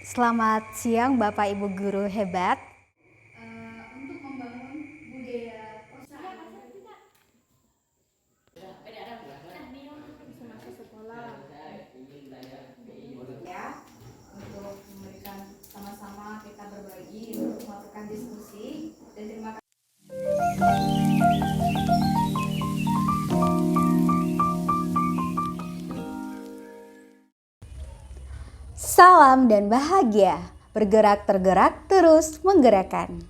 Selamat siang Bapak Ibu guru hebat. Untuk membangun budaya masa sekolah ya, untuk memberikan sama-sama kita berbagi untuk melakukan diskusi dan terima kasih. Salam dan bahagia, bergerak tergerak terus menggerakkan.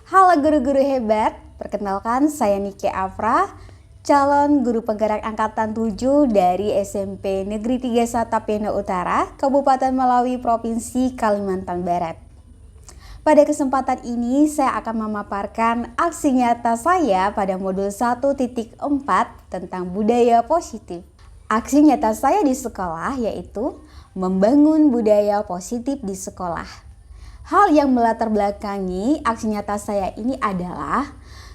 Halo guru-guru hebat, perkenalkan saya Niki Afra, calon guru penggerak angkatan 7 dari SMP Negeri 31 Tapeno Utara, Kabupaten Melawi, Provinsi Kalimantan Barat. Pada kesempatan ini saya akan memaparkan aksi nyata saya pada modul 1.4 tentang budaya positif. Aksi nyata saya di sekolah yaitu membangun budaya positif di sekolah. Hal yang melatar belakangi aksi nyata saya ini adalah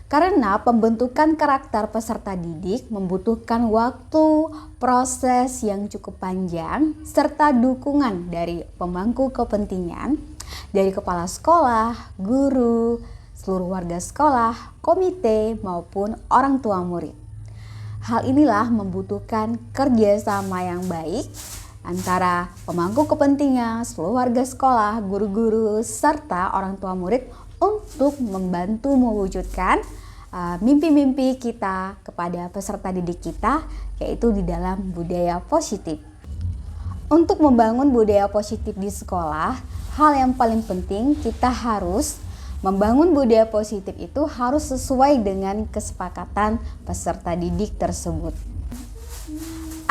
karena pembentukan karakter peserta didik membutuhkan waktu, proses yang cukup panjang, serta dukungan dari pemangku kepentingan, dari kepala sekolah, guru, seluruh warga sekolah, komite, maupun orang tua murid. Hal inilah membutuhkan kerjasama yang baik antara pemangku kepentingan, seluruh warga sekolah, guru-guru, serta orang tua murid untuk membantu mewujudkan mimpi-mimpi kita kepada peserta didik kita, yaitu di dalam budaya positif. Untuk membangun budaya positif di sekolah, hal yang paling penting kita harus membangun budaya positif itu harus sesuai dengan kesepakatan peserta didik tersebut.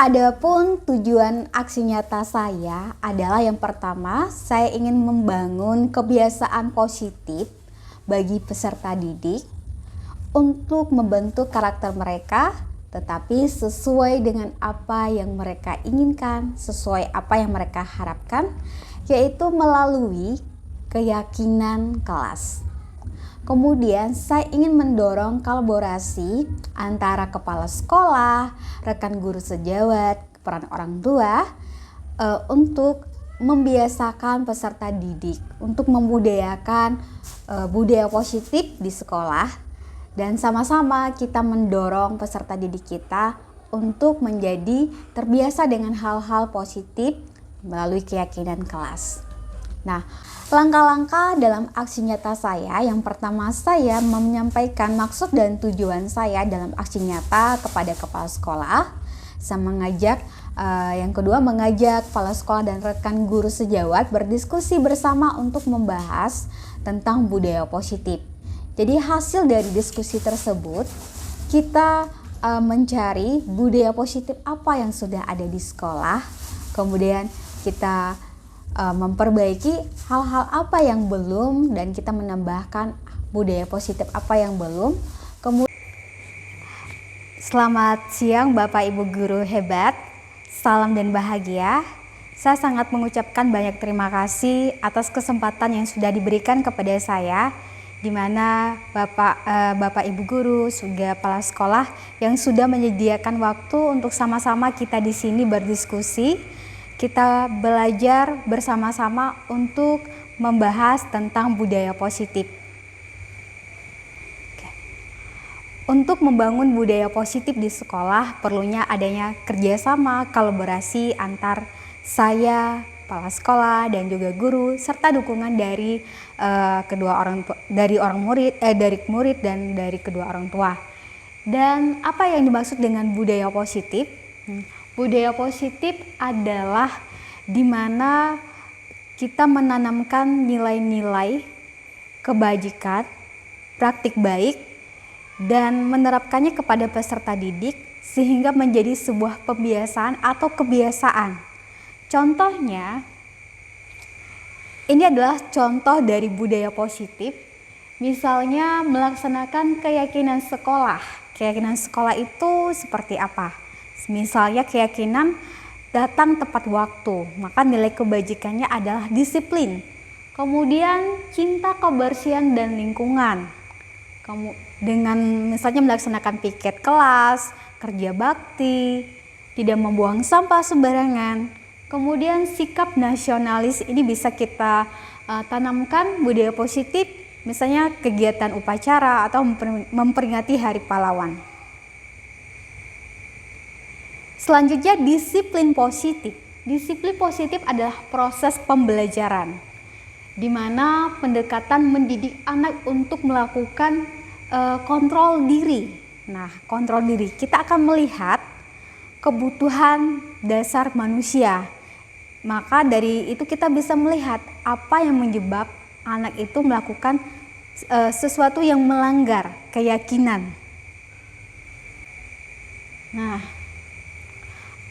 Adapun tujuan aksi nyata saya adalah yang pertama, saya ingin membangun kebiasaan positif bagi peserta didik untuk membentuk karakter mereka, tetapi sesuai dengan apa yang mereka inginkan, sesuai apa yang mereka harapkan, yaitu melalui keyakinan kelas. Kemudian saya ingin mendorong kolaborasi antara kepala sekolah, rekan guru sejawat, peran orang tua untuk membiasakan peserta didik untuk membudayakan budaya positif di sekolah, dan sama-sama kita mendorong peserta didik kita untuk menjadi terbiasa dengan hal-hal positif melalui keyakinan kelas. Nah, langkah-langkah dalam aksi nyata saya, yang pertama saya menyampaikan maksud dan tujuan saya dalam aksi nyata kepada kepala sekolah. Saya mengajak, yang kedua mengajak kepala sekolah dan rekan guru sejawat berdiskusi bersama untuk membahas tentang budaya positif. Jadi hasil dari diskusi tersebut, kita mencari budaya positif apa yang sudah ada di sekolah, kemudian kita memperbaiki hal-hal apa yang belum, dan kita menambahkan budaya positif apa yang belum. Selamat siang Bapak Ibu guru hebat, salam dan bahagia. Saya sangat mengucapkan banyak terima kasih atas kesempatan yang sudah diberikan kepada saya, di mana Bapak Ibu guru, juga kepala sekolah yang sudah menyediakan waktu untuk sama-sama kita di sini berdiskusi. Kita belajar bersama-sama untuk membahas tentang budaya positif. Untuk membangun budaya positif di sekolah, perlunya adanya kerjasama, kolaborasi antar saya, kepala sekolah, dan juga guru, serta dukungan dari dari murid dan dari kedua orang tua. Dan apa yang dimaksud dengan budaya positif? Budaya positif adalah di mana kita menanamkan nilai-nilai kebajikan, praktik baik, dan menerapkannya kepada peserta didik sehingga menjadi sebuah pembiasaan atau kebiasaan. Contohnya, ini adalah contoh dari budaya positif, misalnya melaksanakan keyakinan sekolah. Keyakinan sekolah itu seperti apa? Misalnya keyakinan datang tepat waktu, maka nilai kebajikannya adalah disiplin. Kemudian cinta kebersihan dan lingkungan. Dengan misalnya melaksanakan piket kelas, kerja bakti, tidak membuang sampah sembarangan, Kemudian sikap nasionalis ini bisa kita tanamkan budaya positif, misalnya kegiatan upacara atau memperingati Hari Pahlawan. Selanjutnya disiplin positif. Disiplin positif adalah proses pembelajaran di mana pendekatan mendidik anak untuk melakukan kontrol diri. Nah, kontrol diri kita akan melihat kebutuhan dasar manusia. Maka dari itu kita bisa melihat apa yang menyebab anak itu melakukan sesuatu yang melanggar keyakinan. Nah,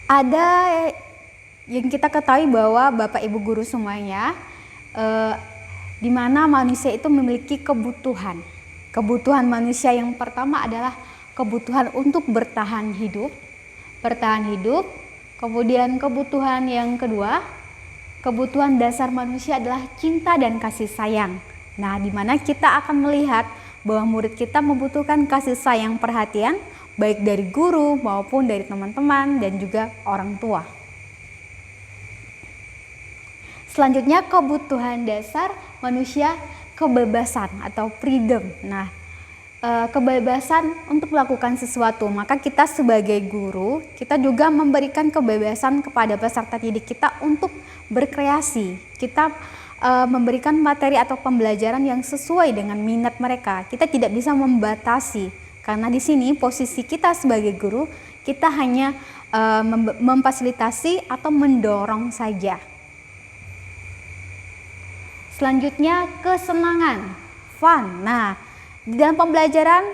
ada yang kita ketahui bahwa Bapak Ibu guru semuanya, di mana manusia itu memiliki kebutuhan. Kebutuhan manusia yang pertama adalah kebutuhan untuk bertahan hidup. Kemudian kebutuhan yang kedua, kebutuhan dasar manusia adalah cinta dan kasih sayang. Nah, di mana kita akan melihat bahwa murid kita membutuhkan kasih sayang, perhatian, baik dari guru maupun dari teman-teman dan juga orang tua. Selanjutnya kebutuhan dasar manusia, kebebasan atau freedom. Nah, kebebasan untuk melakukan sesuatu, maka kita sebagai guru, kita juga memberikan kebebasan kepada peserta didik kita untuk berkreasi. Kita memberikan materi atau pembelajaran yang sesuai dengan minat mereka. Kita tidak bisa membatasi. Karena di sini posisi kita sebagai guru, kita hanya memfasilitasi atau mendorong saja. Selanjutnya kesenangan, fun. Nah, di dalam pembelajaran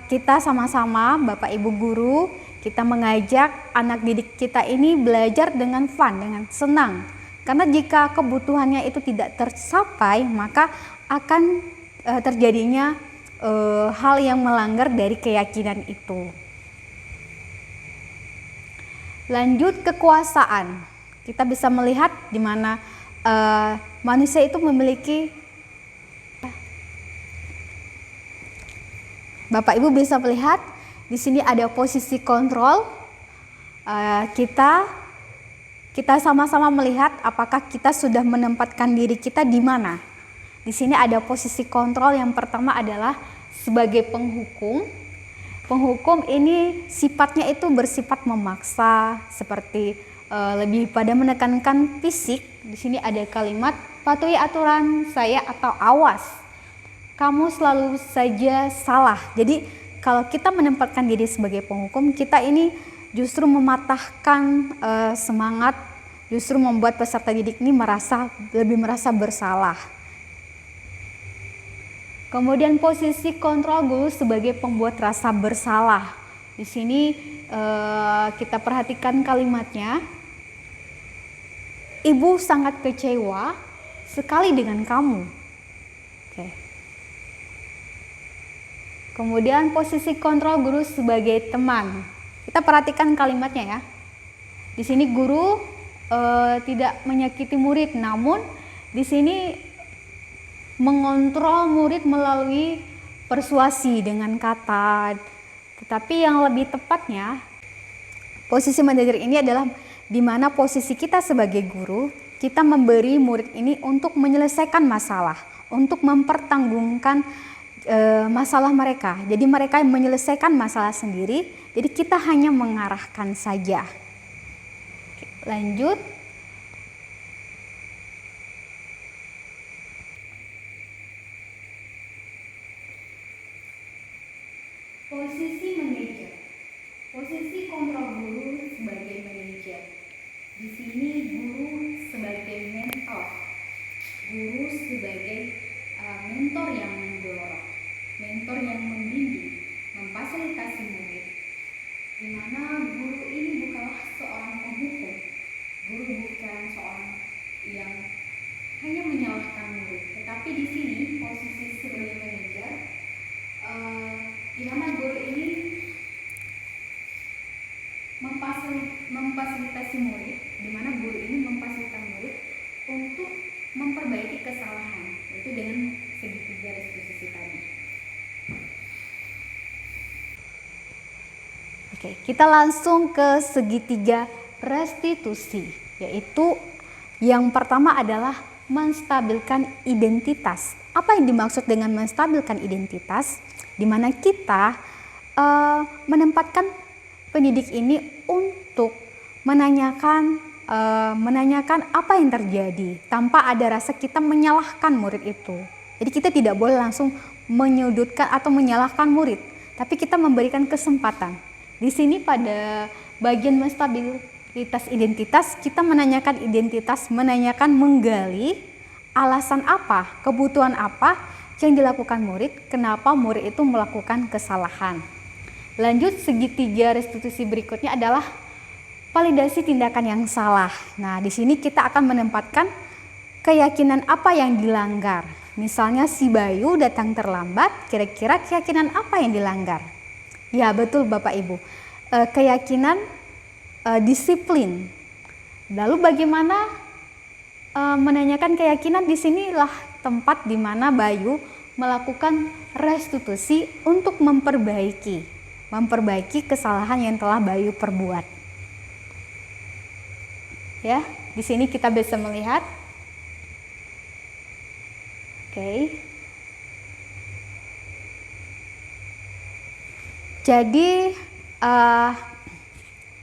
kita sama-sama Bapak Ibu guru, kita mengajak anak didik kita ini belajar dengan fun, dengan senang. Karena jika kebutuhannya itu tidak tercapai, maka akan terjadinya hal yang melanggar dari keyakinan itu. Lanjut kekuasaan. Kita bisa melihat di mana manusia itu memiliki, Bapak Ibu bisa melihat di sini ada posisi kontrol. Kita sama-sama melihat apakah kita sudah menempatkan diri kita di mana. Di sini ada posisi kontrol. Yang pertama adalah sebagai penghukum. Penghukum ini sifatnya itu bersifat memaksa, seperti lebih pada menekankan fisik. Di sini ada kalimat patuhi aturan saya atau awas. Kamu selalu saja salah. Jadi kalau kita menempatkan diri sebagai penghukum, kita ini justru mematahkan semangat, justru membuat peserta didik ini lebih merasa bersalah. Kemudian posisi kontrol guru sebagai pembuat rasa bersalah. Di sini kita perhatikan kalimatnya. Ibu sangat kecewa sekali dengan kamu. Oke. Kemudian posisi kontrol guru sebagai teman. Kita perhatikan kalimatnya ya. Di sini guru tidak menyakiti murid, namun di sini mengontrol murid melalui persuasi dengan kata. Tetapi yang lebih tepatnya, posisi manajer ini adalah di mana posisi kita sebagai guru, kita memberi murid ini untuk menyelesaikan masalah, untuk mempertanggungan masalah mereka. Jadi mereka yang menyelesaikan masalah sendiri, jadi kita hanya mengarahkan saja. Oke, lanjut. Posisi manajer, posisi kontrol guru sebagai manajer. Di sini guru sebagai mentor, guru sebagai mentor yang mendorong, mentor yang membimbing, memfasilitasi murid. Di mana guru ini bukanlah seorang penghukum, guru bukan seorang yang hanya menyalahkan murid, tetapi di sini posisi sebagai manajer, di mana guru ini memfasilitasi murid, di mana guru ini memfasilitasi murid untuk memperbaiki kesalahan, yaitu dengan segitiga restitusi tadi. Oke, kita langsung ke segitiga restitusi. yaitu yang pertama adalah menstabilkan identitas. Apa yang dimaksud dengan menstabilkan identitas? Di mana kita menempatkan pendidik ini untuk menanyakan apa yang terjadi tanpa ada rasa kita menyalahkan murid itu. Jadi kita tidak boleh langsung menyudutkan atau menyalahkan murid, tapi kita memberikan kesempatan. Di sini pada bagian menstabilitas identitas, kita menanyakan identitas, menggali alasan apa, kebutuhan apa yang dilakukan murid, kenapa murid itu melakukan kesalahan. Lanjut, segitiga restitusi berikutnya adalah validasi tindakan yang salah. Nah, di sini kita akan menempatkan keyakinan apa yang dilanggar. Misalnya si Bayu datang terlambat, kira-kira keyakinan apa yang dilanggar? Ya, betul Bapak Ibu. Keyakinan disiplin. Lalu bagaimana menanyakan keyakinan? Di sinilah tempat di mana Bayu melakukan restitusi untuk memperbaiki kesalahan yang telah Bayu perbuat. Ya, di sini kita bisa melihat. Oke. Jadi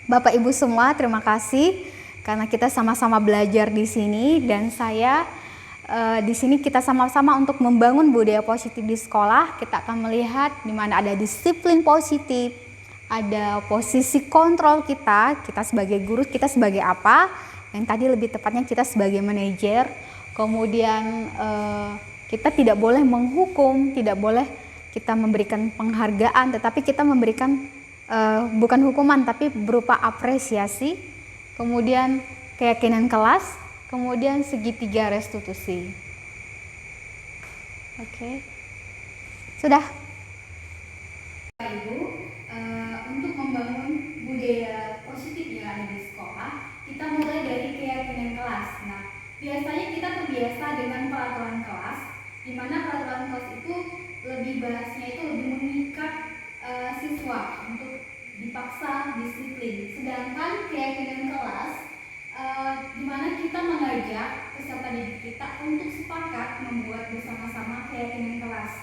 Bapak Ibu semua, terima kasih karena kita sama-sama belajar di sini, dan saya di sini kita sama-sama untuk membangun budaya positif di sekolah. Kita akan melihat di mana ada disiplin positif, ada posisi kontrol kita sebagai guru, kita sebagai apa? Yang tadi lebih tepatnya kita sebagai manajer. Kemudian kita tidak boleh menghukum, tidak boleh kita memberikan penghargaan, tetapi kita memberikan bukan hukuman tapi berupa apresiasi. Kemudian keyakinan kelas, kemudian segitiga restitusi. Oke. Sudah. Ibu, untuk membangun budaya positif yang ada di sekolah, kita mulai dari keyakinan kelas. Nah, biasanya kita terbiasa dengan peraturan kelas, di mana peraturan kelas itu lebih bahasnya itu lebih mengikat siswa untuk dipaksa disiplin. Sedangkan keyakinan kelas di mana kita mengajak peserta didik kita untuk sepakat membuat bersama-sama keyakinan kelas.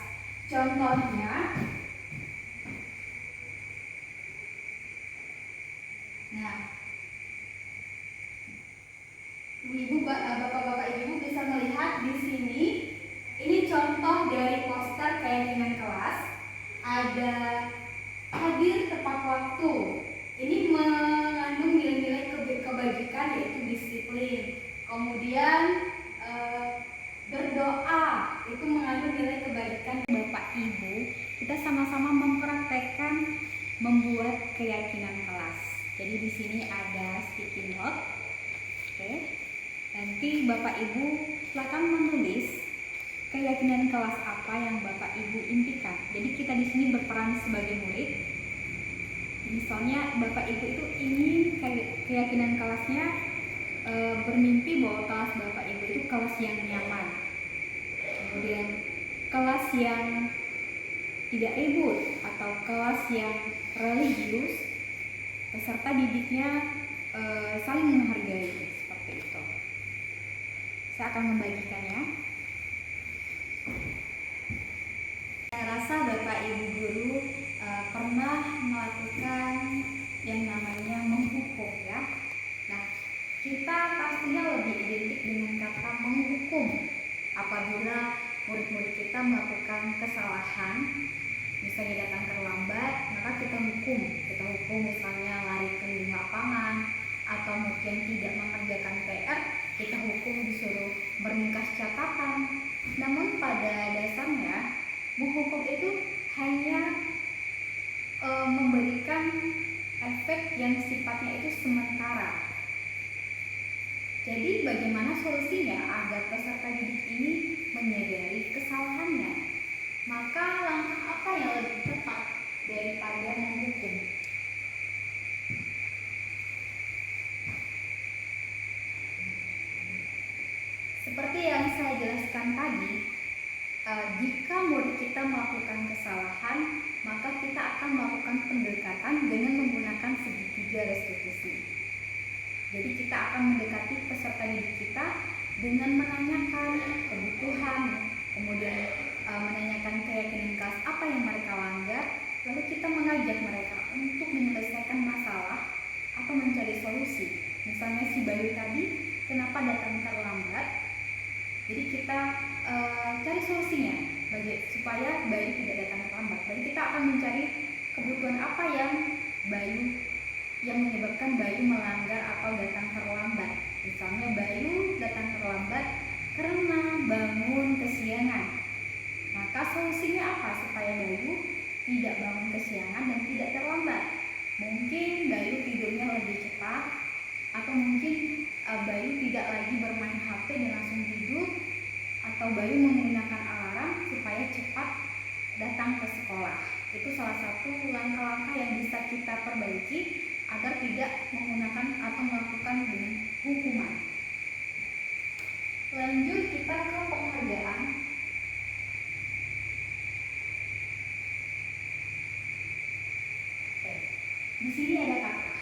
Contohnya, nah, Ibu, Bapak-bapak, Ibu bisa melihat di sini. Ini contoh dari poster keyakinan kelas. Ada hadir tepat waktu. Ini mengandung nilai-nilai kebajikan, yaitu disiplin. Kemudian berdoa, itu mengandung nilai kebajikan. Bapak Ibu, kita sama-sama mempraktekkan membuat keyakinan kelas. Jadi di sini ada sticky note. Oke. Nanti Bapak Ibu silakan menulis keyakinan kelas apa yang Bapak Ibu impikan. Jadi kita di sini berperan sebagai murid. Misalnya Bapak Ibu itu ingin keyakinan kelasnya bermimpi bahwa kelas Bapak Ibu itu kelas yang nyaman. Kemudian kelas yang tidak ribut atau kelas yang religius, peserta didiknya saling menghargai, seperti itu. Saya akan membagikannya. Saya rasa Bapak Ibu guru pernah melakukan yang namanya menghukum, ya. Nah, kita pastinya lebih identik dengan kata menghukum apabila murid-murid kita melakukan kesalahan, misalnya datang terlambat, maka kita hukum misalnya lari keliling lapangan, atau mungkin tidak mengerjakan PR, kita hukum disuruh meringkas catatan. Namun pada dasarnya menghukum itu hanya memberikan efek yang sifatnya itu sementara. Jadi bagaimana solusinya agar peserta didik ini menyadari kesalahannya? Maka langkah apa yang lebih tepat daripada menghukum? Seperti yang saya jelaskan tadi, jika murid kita melakukan kesalahan, maka kita akan melakukan pendekatan dengan menggunakan segitiga restitusi. Jadi kita akan mendekati peserta didik kita dengan menanyakan kebutuhan, kemudian menanyakan keyakinan kelas apa yang mereka langgar, lalu kita mengajak mereka untuk menyelesaikan masalah atau mencari solusi. Misalnya si Bayu tadi kenapa datang terlambat, jadi kita cari solusinya supaya Bayu tidak datang terlambat. Dan kita akan mencari kebutuhan apa yang menyebabkan Bayu melanggar atau datang terlambat. Misalnya Bayu datang terlambat karena bangun kesiangan. Maka solusinya apa supaya Bayu tidak bangun kesiangan dan tidak terlambat? Mungkin Bayu tidurnya lebih cepat, atau mungkin Bayu tidak lagi bermain HP dan langsung tidur, atau Bayu menggunakan alarm supaya cepat datang ke sekolah. Itu salah satu langkah-langkah yang bisa kita perbaiki agar tidak menggunakan atau melakukan dengan hukuman. Lanjut kita ke penghargaan. Di sini ada kata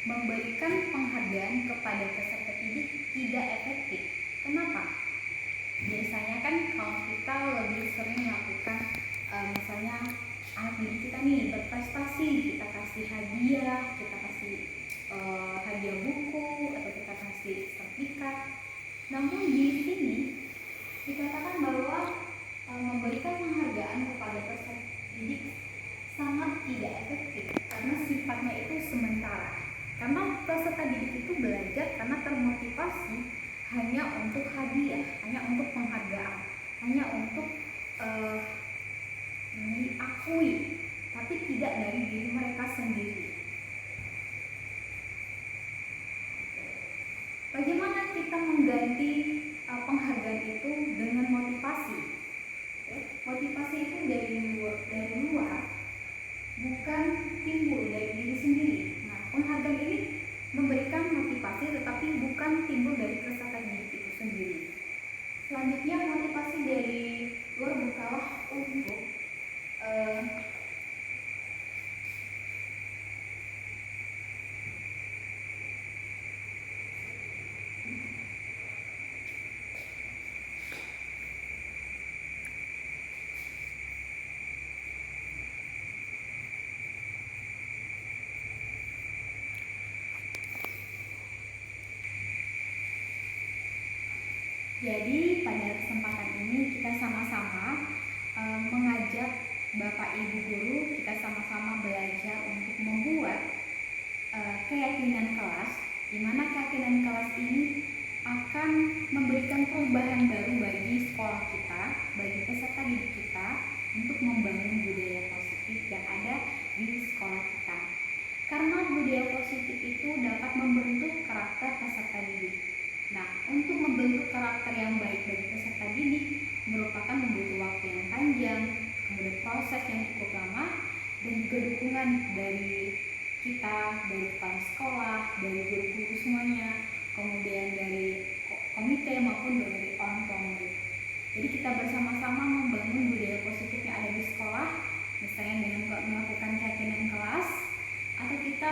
memberikan penghargaan kepada peserta didik tidak efektif. Kenapa? Biasanya kan kalau kita lebih sering melakukan misalnya anak didik kita nih berprestasi, kita kasih hadiah, kita kasih hadiah buku atau kita kasih sertifikat. Namun di sini dikatakan bahwa memberikan penghargaan kepada peserta didik sangat tidak efektif karena sifatnya itu sementara. Karena peserta didik itu belajar karena termotivasi hanya untuk hadiah, hanya untuk penghargaan, hanya untuk diakui, tapi tidak dari diri mereka sendiri. Bagaimana kita mengganti penghargaan itu dengan motivasi? Motivasi itu dari luar, bukan timbul dari diri sendiri. Nah, penghargaan ini memberikan motivasi tetapi bukan timbul dari peserta didik itu sendiri. Selanjutnya, motivasi dari luar bukanlah untuk Jadi pada kesempatan ini kita sama-sama mengajak Bapak Ibu Guru, kita sama-sama belajar untuk membuat keyakinan kelas, di mana keyakinan kelas ini akan memberikan perubahan baru bagi sekolah kita, bagi peserta didik kita untuk membangun budaya positif yang ada di sekolah kita. Karena budaya positif itu dapat membentuk karakter peserta didik. Nah, untuk membentuk karakter yang baik bagi peserta didik merupakan membutuhkan waktu yang panjang, kemudian proses yang cukup lama, dan juga dukungan dari kita, dari kepala sekolah, dari guru-guru semuanya, kemudian dari komite maupun dari orang tua murid. Jadi kita bersama-sama membangun budaya positif yang ada di sekolah, misalnya dengan melakukan keyakinan kelas, atau kita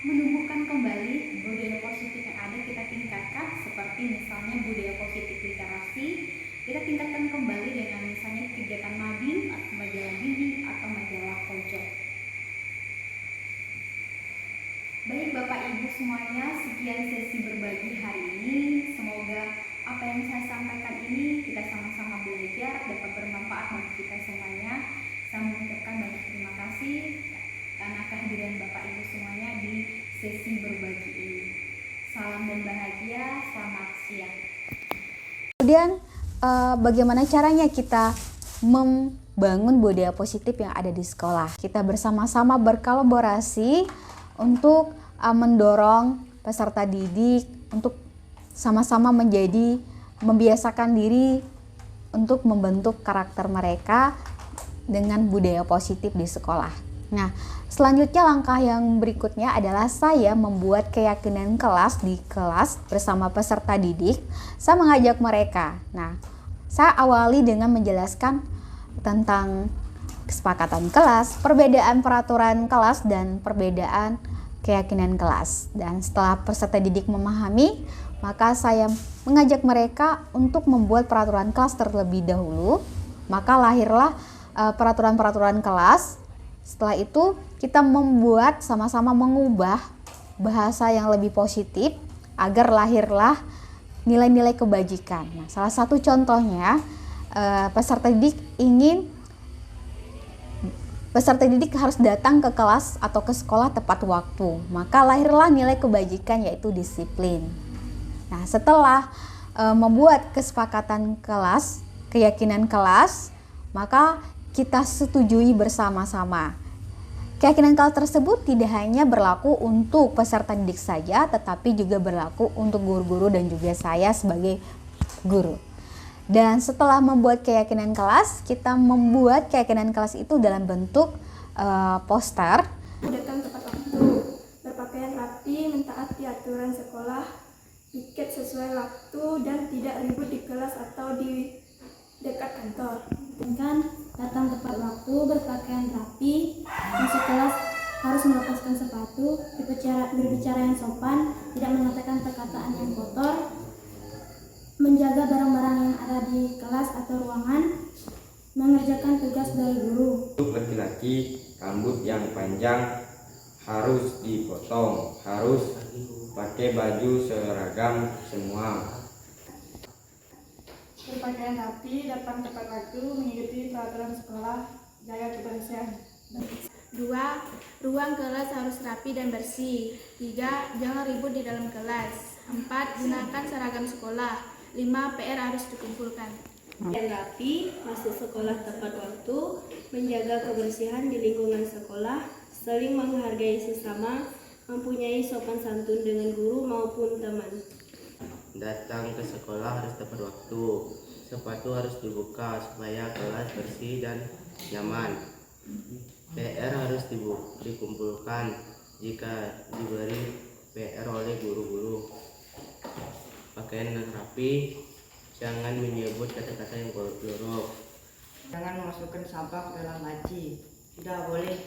menumbuhkan kembali budaya positif yang ada, kita tingkatkan seperti misalnya budaya positif literasi, kita tingkatkan kembali dengan misalnya kegiatan Madin atau majalah Bibi atau majalah Pojok. Baik Bapak Ibu semuanya, sekian sesi berbagi hari ini. Semoga apa yang saya sampaikan ini kita sama-sama belajar dapat bermanfaat bagi kita semuanya. Saya mengucapkan banyak terima kasih karena kehadiran Bapak Ibu semuanya di sesi berbagi ini. Salam dan bahagia, selamat siang. Kemudian bagaimana caranya kita membangun budaya positif yang ada di sekolah? Kita bersama-sama berkolaborasi untuk mendorong peserta didik untuk sama-sama membiasakan diri untuk membentuk karakter mereka dengan budaya positif di sekolah. Nah, selanjutnya langkah yang berikutnya adalah saya membuat keyakinan kelas di kelas bersama peserta didik. Saya mengajak mereka. Nah, saya awali dengan menjelaskan tentang kesepakatan kelas, perbedaan peraturan kelas, dan perbedaan keyakinan kelas. Dan setelah peserta didik memahami, maka saya mengajak mereka untuk membuat peraturan kelas terlebih dahulu. Maka lahirlah peraturan-peraturan kelas. Setelah itu kita membuat sama-sama mengubah bahasa yang lebih positif agar lahirlah nilai-nilai kebajikan. Nah, salah satu contohnya peserta didik harus datang ke kelas atau ke sekolah tepat waktu. Maka lahirlah nilai kebajikan, yaitu disiplin. Nah, setelah membuat kesepakatan kelas, keyakinan kelas, maka kita setujui bersama-sama. Keyakinan kelas tersebut tidak hanya berlaku untuk peserta didik saja, tetapi juga berlaku untuk guru-guru dan juga saya sebagai guru. Dan setelah membuat keyakinan kelas, kita membuat keyakinan kelas itu dalam bentuk poster. Datang tepat waktu, berpakaian rapi, mentaati aturan sekolah, piket sesuai waktu, dan tidak ribut di kelas atau di dekat kantor. Kan datang tepat waktu, berpakaian rapi, masuk kelas harus melepaskan sepatu, berbicara yang sopan, tidak mengatakan perkataan yang kotor, menjaga barang-barang yang ada di kelas atau ruangan, mengerjakan tugas dari guru. Untuk laki-laki, rambut yang panjang harus dipotong, harus pakai baju seragam semua. Berpakaian rapi, datang tepat waktu, mengikuti peraturan sekolah, jaga kebersihan. 2. Ruang kelas harus rapi dan bersih. 3. Jangan ribut di dalam kelas. 4. Gunakan seragam sekolah. 5. PR harus dikumpulkan. Yang rapi, masuk sekolah tepat waktu, menjaga kebersihan di lingkungan sekolah, saling menghargai sesama, mempunyai sopan santun dengan guru maupun teman. Datang ke sekolah harus tepat waktu, sepatu harus dibuka supaya kelas bersih dan nyaman. PR harus dikumpulkan jika diberi PR oleh guru-guru. Pakaian yang rapi, jangan menyebut kata-kata yang buruk. Jangan memasukkan sampah ke dalam laci. Tidak boleh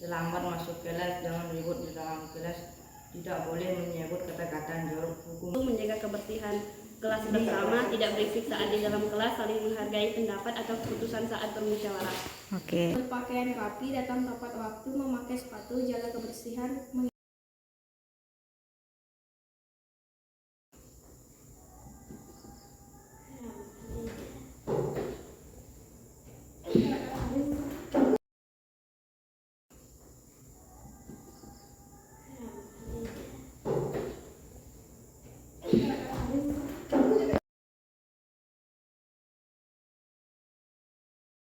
terlambat masuk kelas, jangan ribut di dalam kelas. Tidak boleh menyebut kata-kata jorok hukum. Untuk menjaga kebersihan kelas bersama, tidak berisik saat di dalam kelas, saling menghargai pendapat atau keputusan saat bermusyawarah. Oke. Berpakaian rapi, datang tepat waktu, memakai sepatu, jaga kebersihan.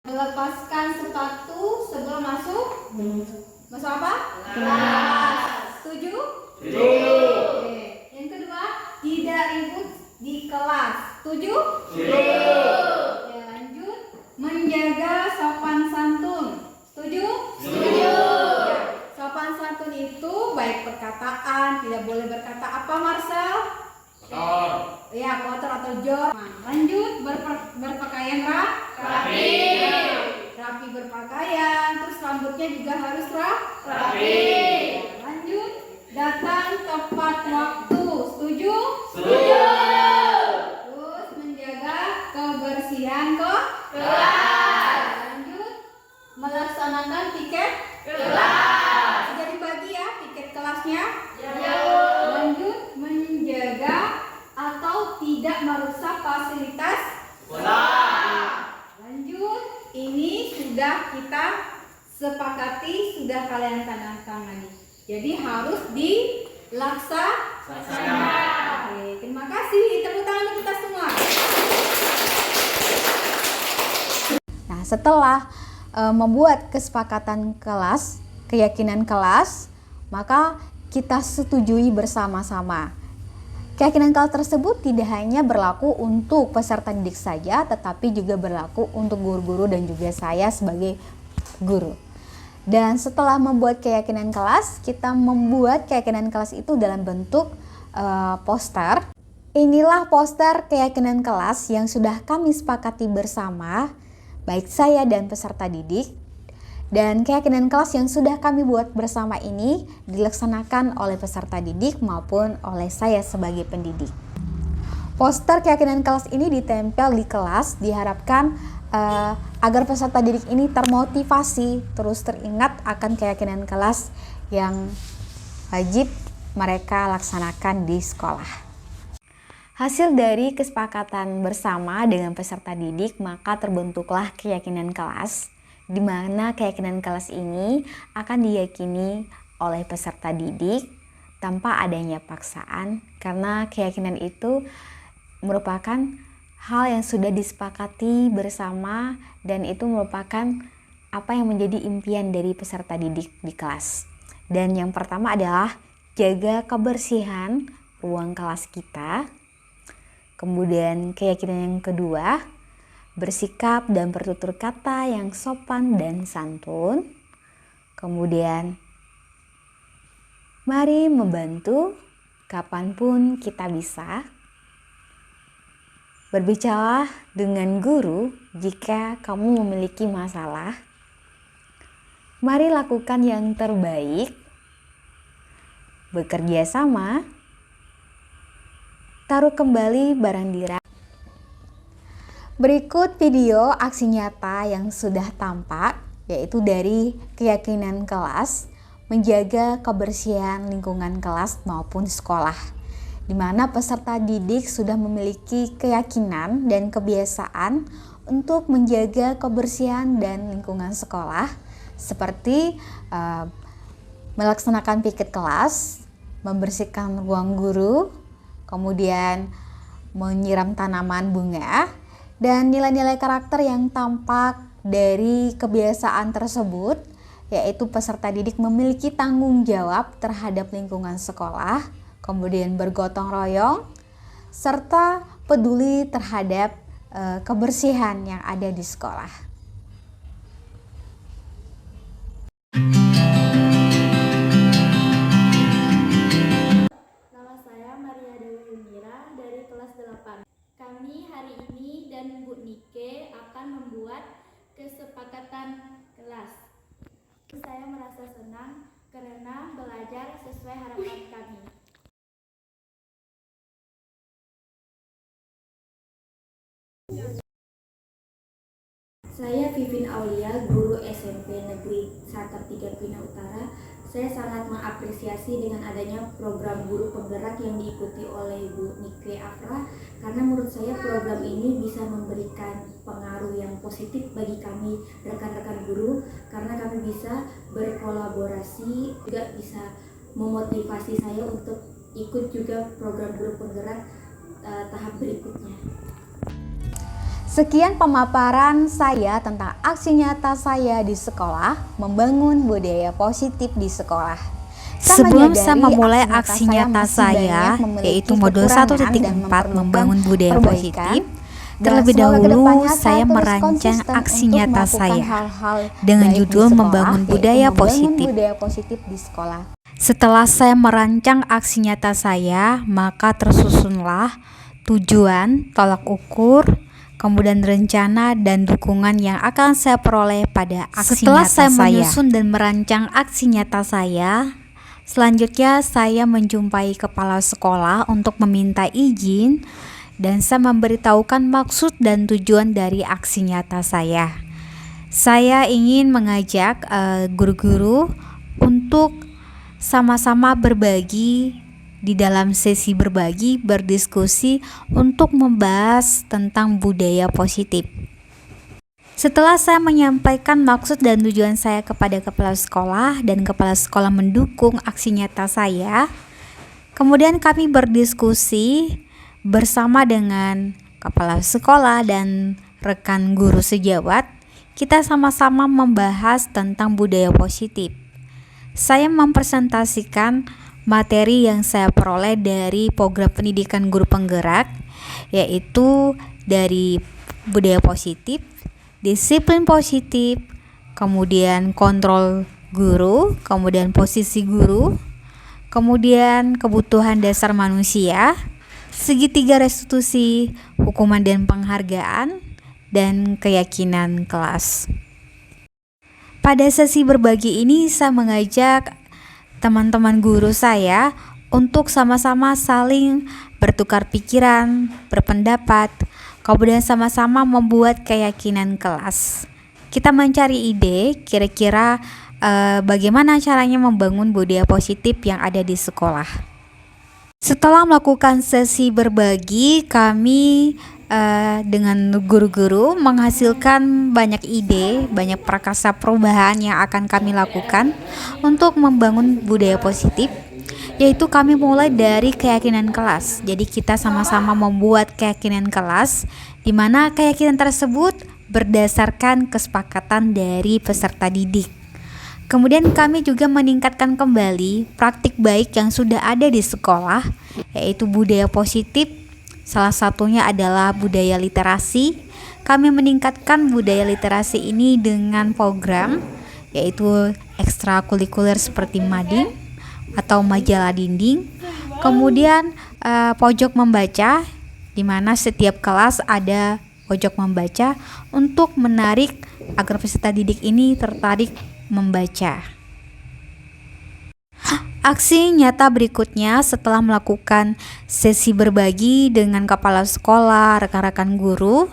Melepaskan sepatu sebelum masuk. Masuk apa? Kelas. Setuju? Setuju. Oke. Yang kedua, tidak ribut di kelas. Setuju? Setuju. Ya, lanjut. Menjaga sopan santun. Setuju? Setuju. Ya. Sopan santun itu baik perkataan, tidak boleh berkata apa, Marcel? Kotor. Ya, kotor atau jorok. Lanjut, berpakaian rapi. Rapi berpakaian, terus rambutnya juga harus rapi. Lanjut, datang tepat waktu. Setuju? Setuju. Terus menjaga kebersihan kelas. Lanjut, melaksanakan piket kelas. Jadi bagi ya piket kelasnya. Lanjut, menjaga atau tidak merusak fasilitas sekolah. Lanjut, ini sudah kita sepakati, sudah kalian tanda-tangani. Jadi harus dilaksanakan. Oke, terima kasih. Tepuk tangan untuk kita semua. Nah, setelah membuat kesepakatan kelas, keyakinan kelas, maka kita setujui bersama-sama. Keyakinan kelas tersebut tidak hanya berlaku untuk peserta didik saja, tetapi juga berlaku untuk guru-guru dan juga saya sebagai guru. Dan setelah membuat keyakinan kelas, kita membuat keyakinan kelas itu dalam bentuk poster. Inilah poster keyakinan kelas yang sudah kami sepakati bersama, baik saya dan peserta didik. Dan keyakinan kelas yang sudah kami buat bersama ini dilaksanakan oleh peserta didik maupun oleh saya sebagai pendidik. Poster keyakinan kelas ini ditempel di kelas, diharapkan agar peserta didik ini termotivasi, terus teringat akan keyakinan kelas yang wajib mereka laksanakan di sekolah. Hasil dari kesepakatan bersama dengan peserta didik, maka terbentuklah keyakinan kelas, di mana keyakinan kelas ini akan diyakini oleh peserta didik tanpa adanya paksaan, karena keyakinan itu merupakan hal yang sudah disepakati bersama dan itu merupakan apa yang menjadi impian dari peserta didik di kelas. Dan yang pertama adalah jaga kebersihan ruang kelas kita. Kemudian keyakinan yang kedua, bersikap dan bertutur kata yang sopan dan santun. Kemudian, mari membantu kapanpun kita bisa. Berbicara dengan guru jika kamu memiliki masalah. Mari lakukan yang terbaik. Bekerja sama. Taruh kembali barang di rak. Berikut video aksi nyata yang sudah tampak, yaitu dari keyakinan kelas menjaga kebersihan lingkungan kelas maupun sekolah, di mana peserta didik sudah memiliki keyakinan dan kebiasaan untuk menjaga kebersihan dan lingkungan sekolah, seperti melaksanakan piket kelas, membersihkan ruang guru, kemudian menyiram tanaman bunga. Dan nilai-nilai karakter yang tampak dari kebiasaan tersebut, yaitu peserta didik memiliki tanggung jawab terhadap lingkungan sekolah, kemudian bergotong royong, serta peduli terhadap kebersihan yang ada di sekolah. Nama saya Maria Dewi Yumira dari kelas 8. Kami hari ini dan Bu Nike akan membuat kesepakatan kelas. Saya merasa senang karena belajar sesuai harapan kami. Saya Vivin Aulia, guru SMP Negeri 1 3 Pina Utara. Saya sangat mengapresiasi dengan adanya program guru penggerak yang diikuti oleh Bu Nike Afra, karena menurut saya program ini bisa memberikan pengaruh yang positif bagi kami rekan-rekan guru, karena kami bisa berkolaborasi, juga bisa memotivasi saya untuk ikut juga program guru penggerak tahap berikutnya. Sekian pemaparan saya tentang aksi nyata saya di sekolah, membangun budaya positif di sekolah. Sebelum saya memulai aksi nyata saya, yaitu modul 1.4 membangun budaya positif, terlebih dahulu saya merancang aksi nyata saya dengan judul membangun budaya positif di sekolah. Setelah saya merancang aksi nyata saya, maka tersusunlah tujuan, tolak ukur, kemudian rencana dan dukungan yang akan saya peroleh pada aksi nyata saya. Setelah saya menyusun dan merancang aksi nyata saya, selanjutnya saya menjumpai kepala sekolah untuk meminta izin dan saya memberitahukan maksud dan tujuan dari aksi nyata saya. Saya ingin mengajak guru-guru untuk sama-sama berbagi di dalam sesi berbagi, berdiskusi untuk membahas tentang budaya positif. Setelah saya menyampaikan maksud dan tujuan saya kepada kepala sekolah dan kepala sekolah mendukung aksi nyata saya, kemudian kami berdiskusi bersama dengan kepala sekolah dan rekan guru sejawat. Kita sama-sama membahas tentang budaya positif. Saya mempresentasikan materi yang saya peroleh dari program pendidikan guru penggerak, yaitu dari budaya positif, disiplin positif, kemudian kontrol guru, kemudian posisi guru, kemudian kebutuhan dasar manusia, segitiga restitusi, hukuman dan penghargaan, dan keyakinan kelas. Pada sesi berbagi ini saya mengajak teman-teman guru saya untuk sama-sama saling bertukar pikiran, berpendapat, kemudian sama-sama membuat keyakinan kelas. Kita mencari ide kira-kira bagaimana caranya membangun budaya positif yang ada di sekolah. Setelah melakukan sesi berbagi, kami dengan guru-guru menghasilkan banyak ide, banyak prakasa perubahan yang akan kami lakukan untuk membangun budaya positif, yaitu kami mulai dari keyakinan kelas. Jadi kita sama-sama membuat keyakinan kelas, di mana keyakinan tersebut berdasarkan kesepakatan dari peserta didik. Kemudian kami juga meningkatkan kembali praktik baik yang sudah ada di sekolah, yaitu budaya positif. Salah satunya adalah budaya literasi. Kami meningkatkan budaya literasi ini dengan program yaitu ekstrakurikuler seperti mading atau majalah dinding. Kemudian pojok membaca, di mana setiap kelas ada pojok membaca untuk menarik agar peserta didik ini tertarik membaca. Aksi nyata berikutnya setelah melakukan sesi berbagi dengan kepala sekolah, rekan-rekan guru,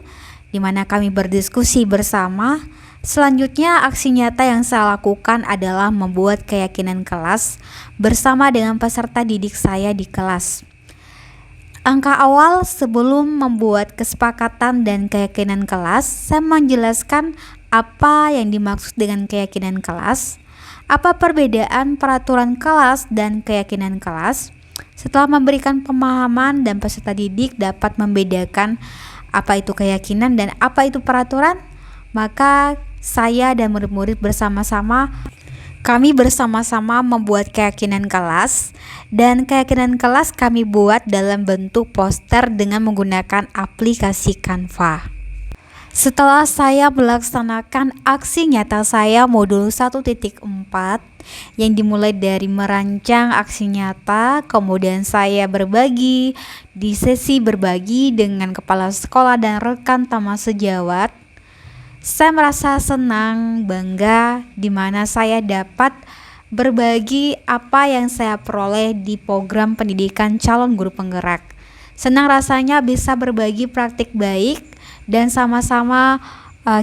di mana kami berdiskusi bersama. Selanjutnya aksi nyata yang saya lakukan adalah membuat keyakinan kelas bersama dengan peserta didik saya di kelas. Langkah awal sebelum membuat kesepakatan dan keyakinan kelas, saya menjelaskan apa yang dimaksud dengan keyakinan kelas, apa perbedaan peraturan kelas dan keyakinan kelas. Setelah memberikan pemahaman dan peserta didik dapat membedakan apa itu keyakinan dan apa itu peraturan, maka saya dan murid-murid kami bersama-sama membuat keyakinan kelas, dan keyakinan kelas kami buat dalam bentuk poster dengan menggunakan aplikasi Canva. Setelah saya melaksanakan aksi nyata saya modul 1.4 yang dimulai dari merancang aksi nyata, kemudian saya berbagi di sesi berbagi dengan kepala sekolah dan rekan taman sejawat. Saya merasa senang, bangga di mana saya dapat berbagi apa yang saya peroleh di program pendidikan calon guru penggerak. Senang rasanya bisa berbagi praktik baik dan sama-sama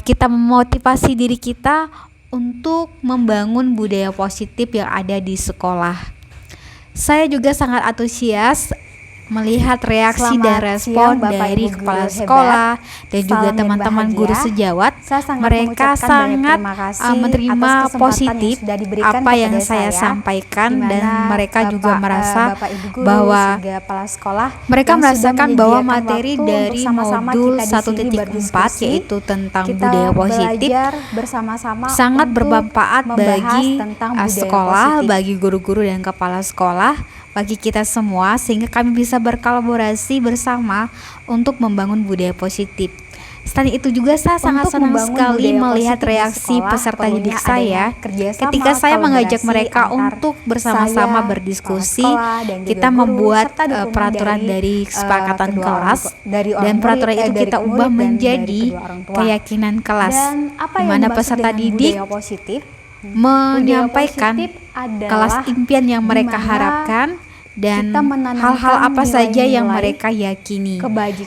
kita memotivasi diri kita untuk membangun budaya positif yang ada di sekolah. Saya juga sangat antusias melihat reaksi dan respon dari kepala sekolah dan juga teman-teman guru sejawat. Mereka sangat menerima positif apa yang saya sampaikan, dan mereka juga merasa bahwa mereka merasakan bahwa materi dari modul 1.4 yaitu tentang budaya positif sangat bermanfaat bagi sekolah, bagi guru-guru dan kepala sekolah, bagi kita semua, sehingga kami bisa berkolaborasi bersama untuk membangun budaya positif. Selain itu juga saya sangat senang sekali melihat reaksi peserta didik saya ketika saya mengajak mereka untuk bersama-sama berdiskusi. Kita membuat peraturan dari kesepakatan kelas, dan peraturan itu kita ubah menjadi keyakinan kelas, di mana peserta didik menyampaikan kelas impian yang mereka harapkan dan hal-hal apa saja yang mereka yakini.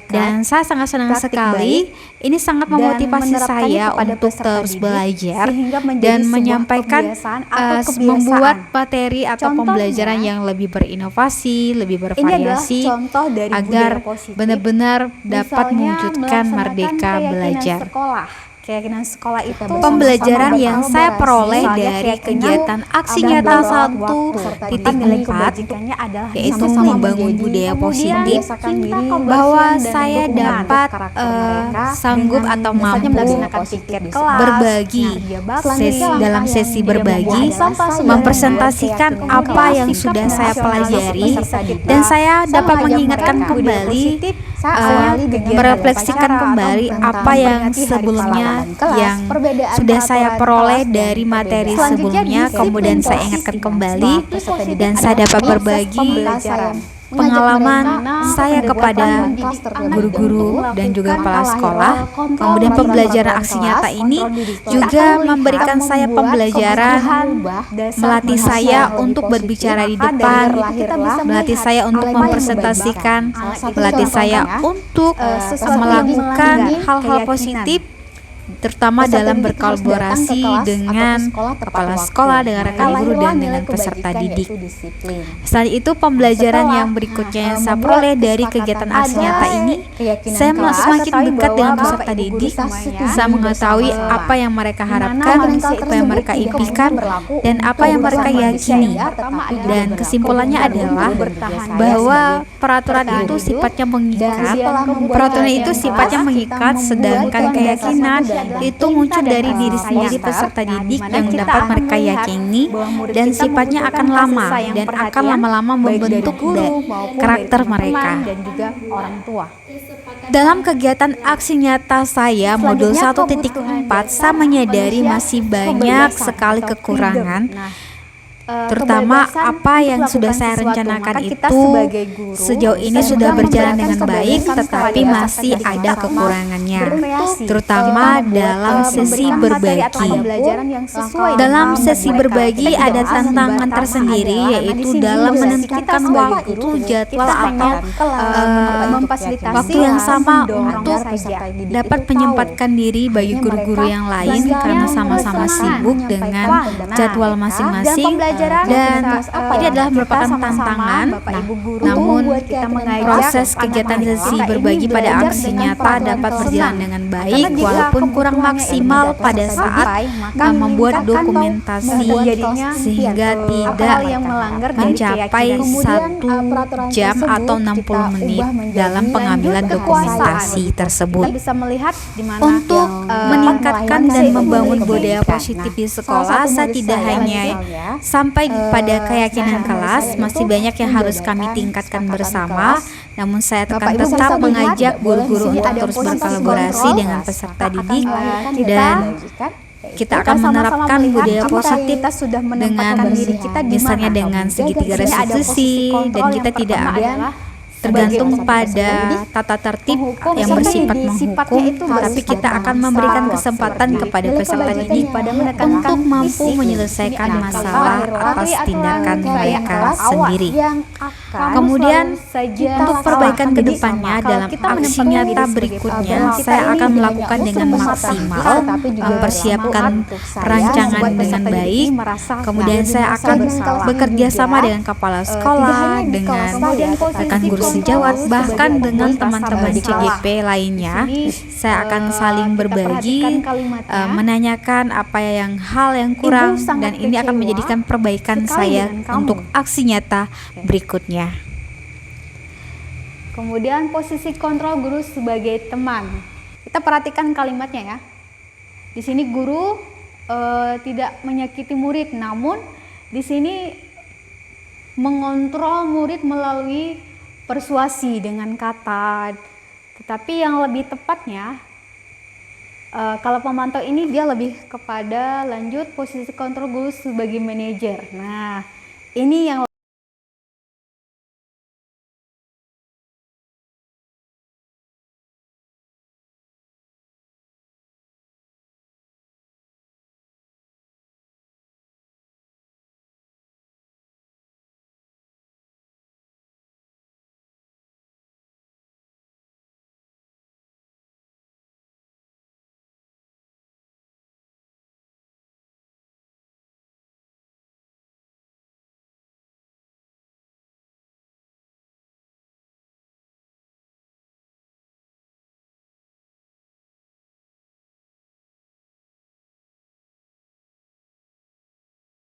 Dan saya sangat senang sekali, ini sangat memotivasi saya untuk terus belajar dan menyampaikan membuat materi atau pembelajaran yang lebih berinovasi, lebih bervariasi, agar benar-benar dapat mewujudkan merdeka belajar. Keyakinan sekolah itu pembelajaran yang saya peroleh dari kegiatan aksi nyata 1.4 yaitu membangun budaya positif, bahwa saya dapat sanggup atau mampu berbagi dalam sesi berbagi, mempresentasikan apa yang sudah saya pelajari, dan saya dapat mengingatkan kembali, merefleksikan kembali apa yang sebelumnya yang sudah saya peroleh dari materi sebelumnya, kemudian saya ingatkan kembali dan saya dapat berbagi pengalaman saya kepada guru-guru dan juga kepala sekolah. Kemudian pembelajaran aksi nyata ini juga memberikan saya pembelajaran, melatih saya untuk berbicara di depan, melatih saya untuk mempresentasikan, melatih saya untuk melakukan hal-hal positif, terutama dalam berkolaborasi dengan kepala sekolah, dengan rekan guru, dan dengan peserta didik. Selain itu, pembelajaran yang berikutnya yang saya peroleh dari kegiatan aksi nyata ini, saya semakin dekat dengan peserta didik. Saya mengetahui apa yang mereka harapkan, apa yang mereka impikan, dan apa yang mereka yakini. Dan kesimpulannya adalah bahwa peraturan itu sifatnya mengikat. Peraturan itu sifatnya mengikat, sedangkan keyakinan itu muncul dari diri sendiri peserta didik yang dapat mereka yakini dan sifatnya akan lama dan akan lama-lama membentuk karakter mereka. Dan juga orang tua. Dalam kegiatan aksi nyata saya modul 1.4, saya menyadari masih banyak sekali kekurangan, terutama apa yang sudah saya rencanakan itu sejauh ini sudah berjalan dengan baik, tetapi masih ada kekurangannya, terutama dalam sesi berbagi. Dalam sesi berbagi ada tantangan tersendiri, yaitu dalam menentukan waktu, jadwal, atau waktu yang sama untuk dapat menyempatkan diri bagi guru-guru yang lain karena sama-sama sibuk dengan jadwal masing-masing. Dan ini adalah merupakan tantangan, namun proses kegiatan sesi berbagi pada aksi nyata dapat berjalan dengan baik walaupun kurang maksimal pada saat membuat dokumentasi, sehingga tidak mencapai 1 jam atau 60 menit dalam pengambilan dokumentasi tersebut. Untuk meningkatkan dan membangun budaya positif di sekolah, saya tidak hanya sampai pada keyakinan kelas, masih banyak yang harus kami tingkatkan bersama. Namun saya akan tetap mengajak guru-guru untuk terus berkolaborasi dengan peserta didik, dan kita akan menerapkan budaya positif dengan misalnya dengan segitiga restitusi, dan kita tidak tergantung pada tata tertib yang bersifat menghukum, tapi kita akan memberikan kesempatan kepada peserta didik untuk mampu menyelesaikan masalah atas tindakan mereka sendiri. Kemudian untuk perbaikan kedepannya dalam aksi nyata berikutnya, saya akan melakukan dengan maksimal, mempersiapkan rancangan dengan baik. Kemudian saya akan bekerja sama dengan kepala sekolah, dengan rekan guru sejawat, bahkan dengan teman-teman CGP lainnya. Saya akan saling berbagi, menanyakan apa hal yang kurang, dan ini akan menjadikan perbaikan saya untuk aksi nyata berikutnya. Kemudian posisi kontrol guru sebagai teman. Kita perhatikan kalimatnya ya. Di sini guru tidak menyakiti murid, namun di sini mengontrol murid melalui persuasi dengan kata. Tetapi yang lebih tepatnya, kalau pemantau ini dia lebih kepada lanjut posisi kontrol guru sebagai manajer. Nah, ini yang